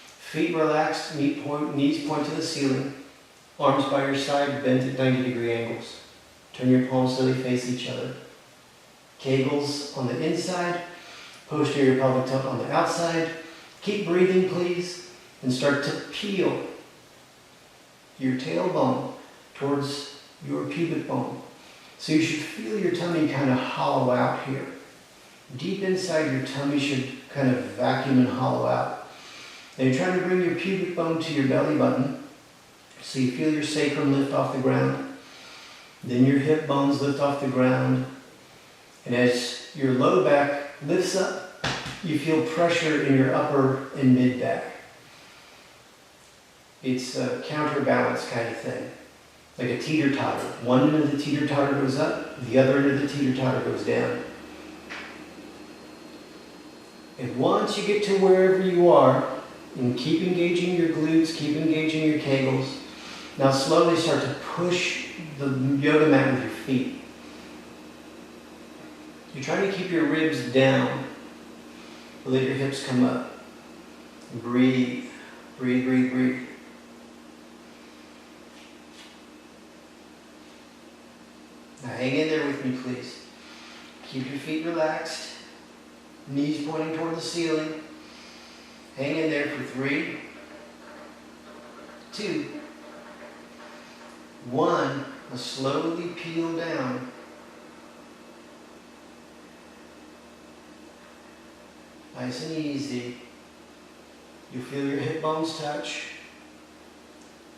Feet relaxed, knees point to the ceiling. Arms by your side, bent at 90-degree angles. Turn your palms so they face each other. Kegels on the inside. Posterior pelvic tilt on the outside. Keep breathing, please, and start to peel your tailbone towards your pubic bone. So you should feel your tummy kind of hollow out here. Deep inside your tummy should kind of vacuum and hollow out. Now you're trying to bring your pubic bone to your belly button, so you feel your sacrum lift off the ground. Then your hip bones lift off the ground. And as your low back lifts up, you feel pressure in your upper and mid back. It's a counterbalance kind of thing, like a teeter-totter. One end of the teeter-totter goes up, the other end of the teeter-totter goes down. And once you get to wherever you are, and keep engaging your glutes, keep engaging your kegels, now slowly start to push the yoga mat with your feet. You're trying to keep your ribs down, but let your hips come up. Breathe, breathe, breathe, breathe. Now hang in there with me, please. Keep your feet relaxed, knees pointing toward the ceiling. Hang in there for 3, 2, 1. Now slowly peel down. Nice and easy. You feel your hip bones touch.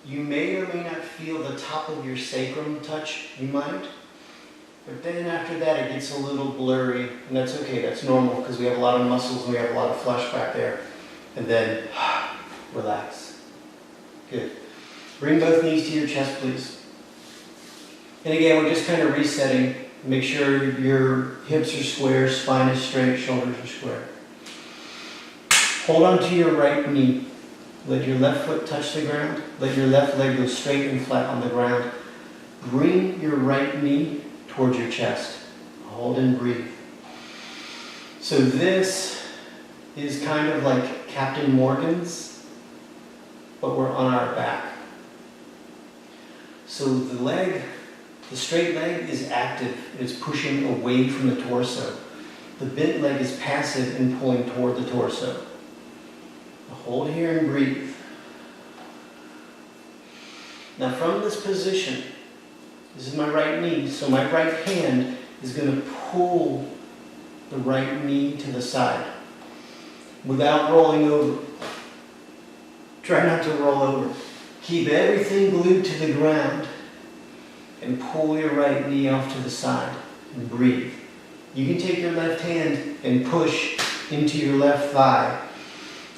You may or may not feel the top of your sacrum touch. You might. But then after that it gets a little blurry. And that's okay. That's normal because we have a lot of muscles and we have a lot of flesh back there. And then relax. Good. Bring both knees to your chest, please. And again, we're just kind of resetting. Make sure your hips are square, spine is straight, shoulders are square. Hold on to your right knee. Let your left foot touch the ground. Let your left leg go straight and flat on the ground. Bring your right knee towards your chest. Hold and breathe. So this is kind of like Captain Morgan's, but we're on our back. So the straight leg is active. It's pushing away from the torso. The bent leg is passive and pulling toward the torso. Hold here and breathe. Now from this position, this is my right knee, so my right hand is going to pull the right knee to the side without rolling over. Try not to roll over. Keep everything glued to the ground and pull your right knee off to the side and breathe. You can take your left hand and push into your left thigh.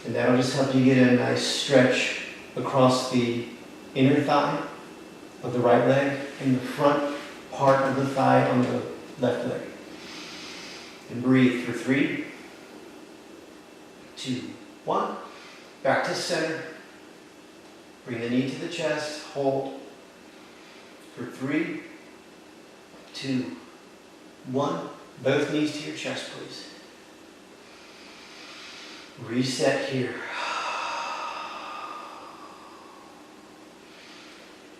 And that'll just help you get a nice stretch across the inner thigh of the right leg and the front part of the thigh on the left leg. And breathe for 3, 2, 1. Back to center. Bring the knee to the chest. Hold for 3, 2, 1. Both knees to your chest, please. Reset here.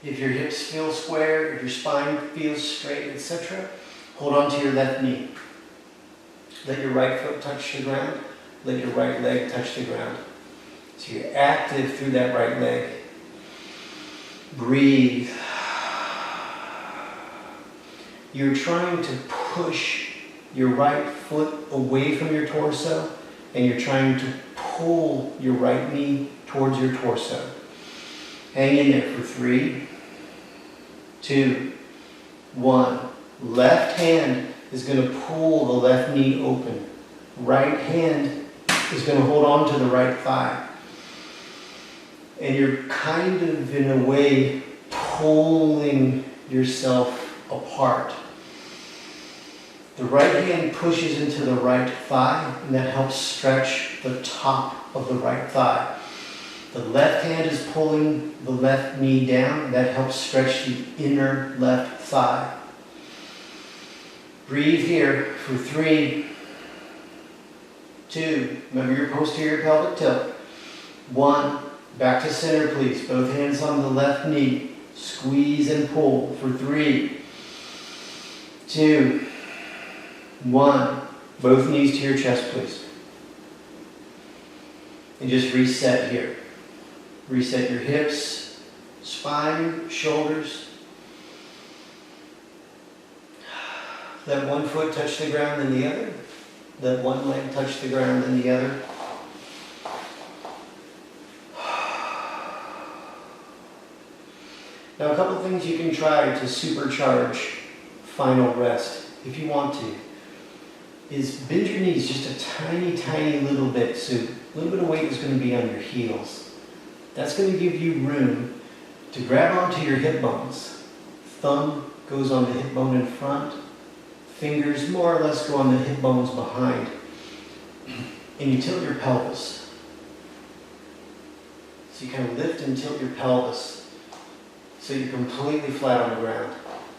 If your hips feel square, if your spine feels straight, etc., hold on to your left knee. Let your right foot touch the ground. Let your right leg touch the ground. So you're active through that right leg. Breathe. You're trying to push your right foot away from your torso, and you're trying to pull your right knee towards your torso. Hang in there for 3, 2, 1. Left hand is going to pull the left knee open. Right hand is going to hold on to the right thigh. And you're kind of, in a way, pulling yourself apart. The right hand pushes into the right thigh, and that helps stretch the top of the right thigh. The left hand is pulling the left knee down, and that helps stretch the inner left thigh. Breathe here for 3, 2, remember your posterior pelvic tilt. 1, back to center please, both hands on the left knee. Squeeze and pull for 3, 2, 1. Both knees to your chest, please. And just reset here. Reset your hips, spine, shoulders. Let one foot touch the ground and the other. Let one leg touch the ground and the other. Now a couple things you can try to supercharge final rest, if you want to, is bend your knees just a tiny, tiny little bit. So a little bit of weight is going to be on your heels. That's going to give you room to grab onto your hip bones. Thumb goes on the hip bone in front. Fingers more or less go on the hip bones behind. And you tilt your pelvis. So you kind of lift and tilt your pelvis so you're completely flat on the ground.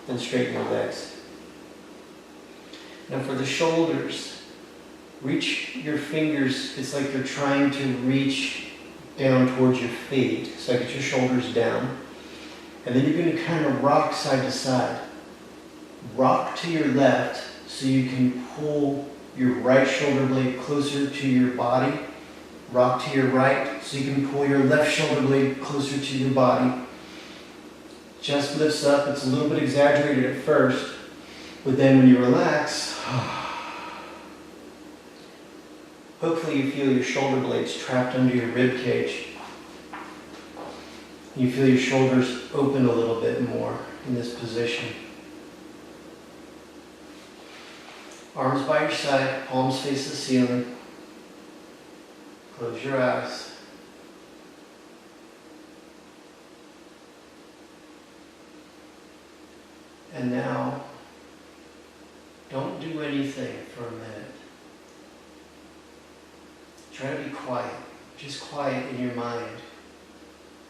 Then straighten your legs. Now for the shoulders, Reach your fingers, it's like you're trying to reach down towards your feet. So get your shoulders down. And then you're going to kind of rock side to side. Rock to your left so you can pull your right shoulder blade closer to your body. Rock to your right so you can pull your left shoulder blade closer to your body. Chest lifts up. It's a little bit exaggerated at first, but then when you relax, hopefully you feel your shoulder blades trapped under your rib cage. You feel your shoulders open a little bit more in this position. Arms by your side, palms face the ceiling. Close your eyes. And now, don't do anything for a minute. Try to be quiet. Just quiet in your mind,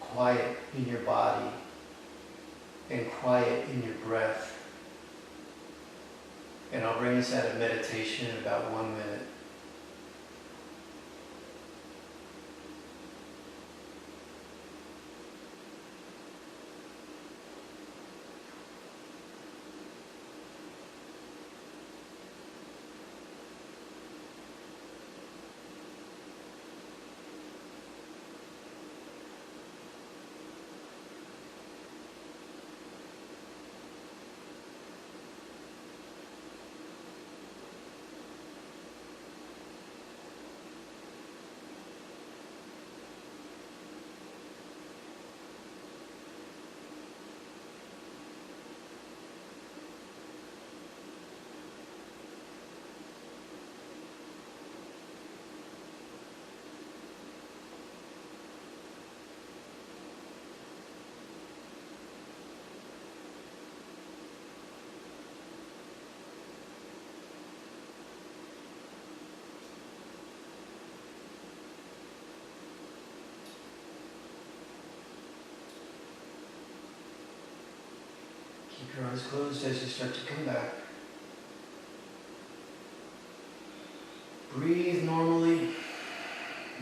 quiet in your body, and quiet in your breath. And I'll bring us out of meditation in about 1 minute. Keep your eyes closed as you start to come back. Breathe normally.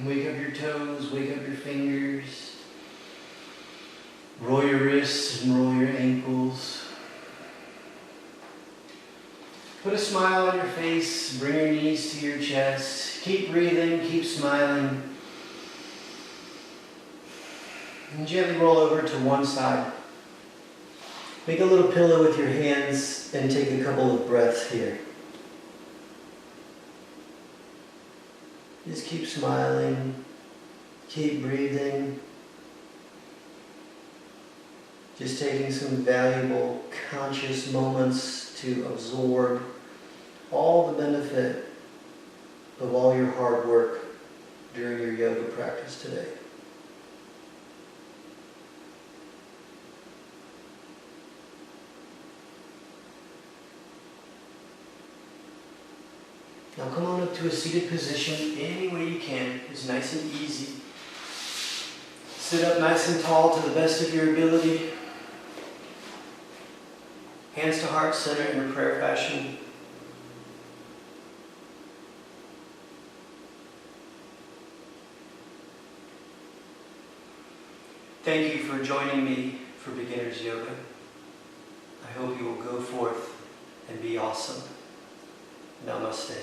Wake up your toes, wake up your fingers. Roll your wrists and roll your ankles. Put a smile on your face, bring your knees to your chest. Keep breathing, keep smiling. And gently roll over to one side. Make a little pillow with your hands and take a couple of breaths here. Just keep smiling, keep breathing. Just taking some valuable conscious moments to absorb all the benefit of all your hard work during your yoga practice today. Now come on up to a seated position any way you can. It's nice and easy. Sit up nice and tall to the best of your ability. Hands to heart center in a prayer fashion. Thank you for joining me for Beginner's Yoga. I hope you will go forth and be awesome. Namaste.